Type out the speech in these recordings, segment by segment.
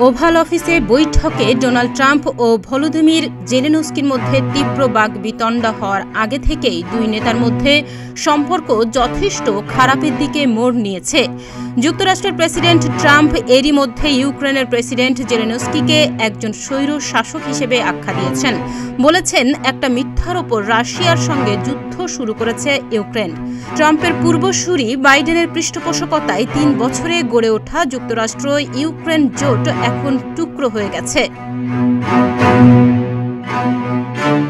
Oval অফিসে বৈঠকে Donald Trump ও Volodymyr জেলেনস্কির মধ্যে তীব্র বাগবিতণ্ডা হওয়ার আগে থেকেই দুই নেতার মধ্যে সম্পর্ক যথেষ্ট খারাপের দিকে মোড় নিয়েছে। যুক্তরাষ্ট্রের প্রেসিডেন্ট ট্রাম্প এরই মধ্যে ইউক্রেনের প্রেসিডেন্ট জেলেনস্কিকে একজন স্বৈর শাসক হিসেবে আখ্যা দিয়েছেন। বলেছেন, একটা মিথ্যার ওপর রাশিয়ার সঙ্গে যুদ্ধ শুরু করেছে ইউক্রেন। ট্রাম্পের পূর্বসূরি বাইডেনের পৃষ্ঠপোষকতায় ৩ বছরে গড়ে ওঠা যুক্তরাষ্ট্র ইউক্রেন জোট এখন টুকরো হয়ে গেছে।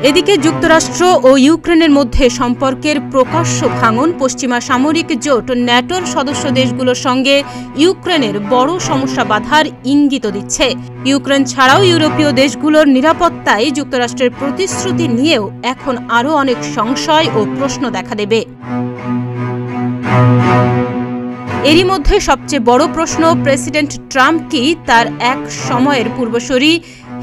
এদিকে যুক্তরাষ্ট্র ও ইউক্রেনের মধ্যে সম্পর্কের প্রকাশ্য ভাঙন পশ্চিমা সামরিক জোট ন্যাটোর সদস্য দেশগুলোর সঙ্গে ইউক্রেনের বড় সমস্যা বাধার ইঙ্গিত দিচ্ছে। ইউক্রেন ছাড়াও ইউরোপীয় দেশগুলোর নিরাপত্তায় যুক্তরাষ্ট্রের প্রতিশ্রুতি নিয়েও এখন আরও অনেক সংশয় ও প্রশ্ন দেখা দেবে। এরই মধ্যে সবচেয়ে বড় প্রশ্ন, প্রেসিডেন্ট ট্রাম্প কি তার এক সময়ের পূর্বসূরি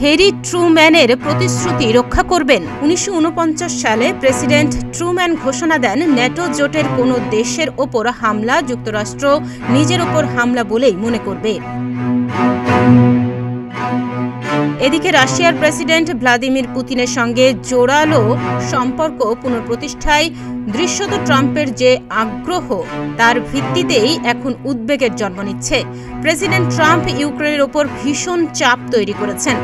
হ্যারি ট্রুম্যানের প্রতিশ্রুতি রক্ষা করবেন? 1949 সালে প্রেসিডেন্ট ট্রুম্যান ঘোষণা দেন, ন্যাটো জোটের কোনো দেশের ওপর হামলা যুক্তরাষ্ট্র নিজের ওপর হামলা বলেই মনে করবে। এদিকে রাশিয়ার প্রেসিডেন্ট ভ্লাদিমির পুতিনের সঙ্গে জোরালো সম্পর্ক পুনঃপ্রতিষ্ঠায় দৃশ্যত ট্রাম্পের যে আগ্রহ, তার ভিত্তিতেই এখন উদ্বেগের জন্ম নিচ্ছে। প্রেসিডেন্ট ট্রাম্প ইউক্রেনের ওপর ভীষণ চাপ তৈরি করেছেন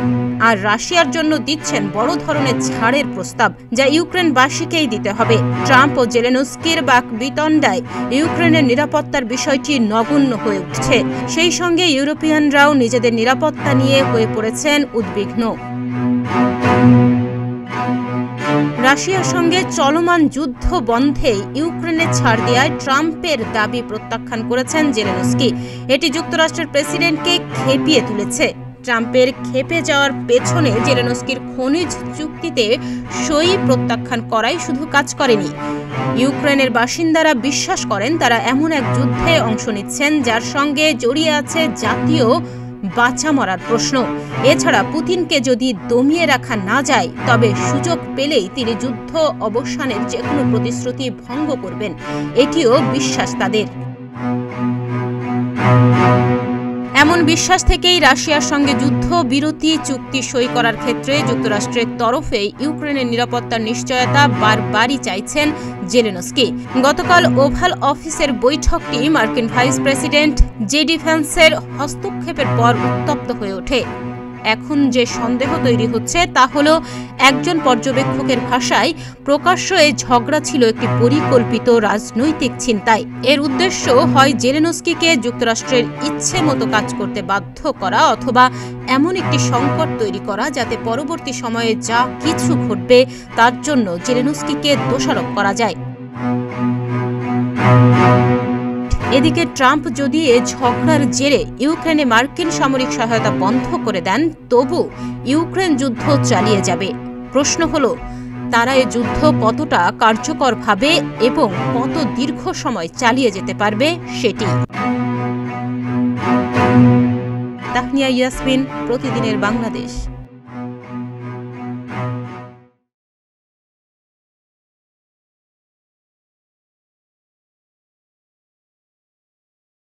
আর রাশিয়ার জন্য দিচ্ছেন বড় ধরনের ছাড়ের প্রস্তাব, যা ইউক্রেনবাসীকেই দিতে হবে। ট্রাম্প ও জেলেনস্কির বাকবিতণ্ডায় ইউক্রেনের নিরাপত্তার বিষয়টি নগণ্য হয়ে উঠছে। সেই সঙ্গে ইউরোপিয়ানরাও নিজেদের নিরাপত্তা নিয়ে হয়ে পড়েছেন উদ্বিগ্ন। রাশিয়ার সঙ্গে চলমান যুদ্ধ বন্ধে ইউক্রেনে ছাড় দেওয়ায় ট্রাম্পের দাবি প্রত্যাখ্যান করেছেন জেলেনস্কি। এটি যুক্তরাষ্ট্রের প্রেসিডেন্টকে খেপিয়ে তুলেছে। ট্রাম্পের খেপে যাওয়ার পেছনে জেলেনস্কির খনিজ চুক্তিতে সই প্রত্যাখ্যান করাই শুধু কাজ করেনি। ইউক্রেনের বাসিন্দারা বিশ্বাস করেন তারা এমন এক যুদ্ধে অংশ নিচ্ছেন যার সঙ্গে জড়িয়ে আছে জাতীয় বাঁচা মরার প্রশ্ন। এছাড়া পুতিনকে যদি দমিয়ে রাখা না যায়, তবে সুযোগ পেলেই তিনি যুদ্ধ অবসানের যে কোনো প্রতিশ্রুতি ভঙ্গ করবেন, এটিও বিশ্বাস তাদের। এমন বিশ্বাস থেকেই রাশিয়ার সঙ্গে যুদ্ধ বিরতি চুক্তি সই করার ক্ষেত্রে যুক্তরাষ্ট্রের তরফে ইউক্রেনের নিরাপত্তার নিশ্চয়তা বারবারই চাইছেন জেলেনস্কি। গতকাল ওভাল অফিসের বৈঠকটি মার্কিন ভাইস প্রেসিডেন্ট জেডি ভ্যান্সের হস্তক্ষেপের পর উত্তপ্ত হয়ে ওঠে। এখন যে সন্দেহ তৈরি হচ্ছে তা হলো, একজন পর্যবেক্ষকের ভাষায় প্রকাশ্য এই ঝগড়া ছিল একটি পরিকল্পিত রাজনৈতিক ছিনতাই। এর উদ্দেশ্য হয় জেলেনস্কিকে যুক্তরাষ্ট্রের ইচ্ছে মতো কাজ করতে বাধ্য করা, অথবা এমন একটি সংকট তৈরি করা যাতে পরবর্তী সময়ে যা কিছু ঘটবে তার জন্য জেলেনস্কিকে দোষারোপ করা যায়। এদিকে ট্রাম্প যদি এ ঝগড়ার জেরে ইউক্রেনে মার্কিন সামরিক সহায়তা বন্ধ করে দেন, তবু ইউক্রেন যুদ্ধ চালিয়ে যাবে। প্রশ্ন হলো, তারা এ যুদ্ধ কতটা কার্যকরভাবে এবং কত দীর্ঘ সময় চালিয়ে যেতে পারবে সেটি। তাহনিয়া ইয়াসমিন, প্রতিদিনের বাংলাদেশ।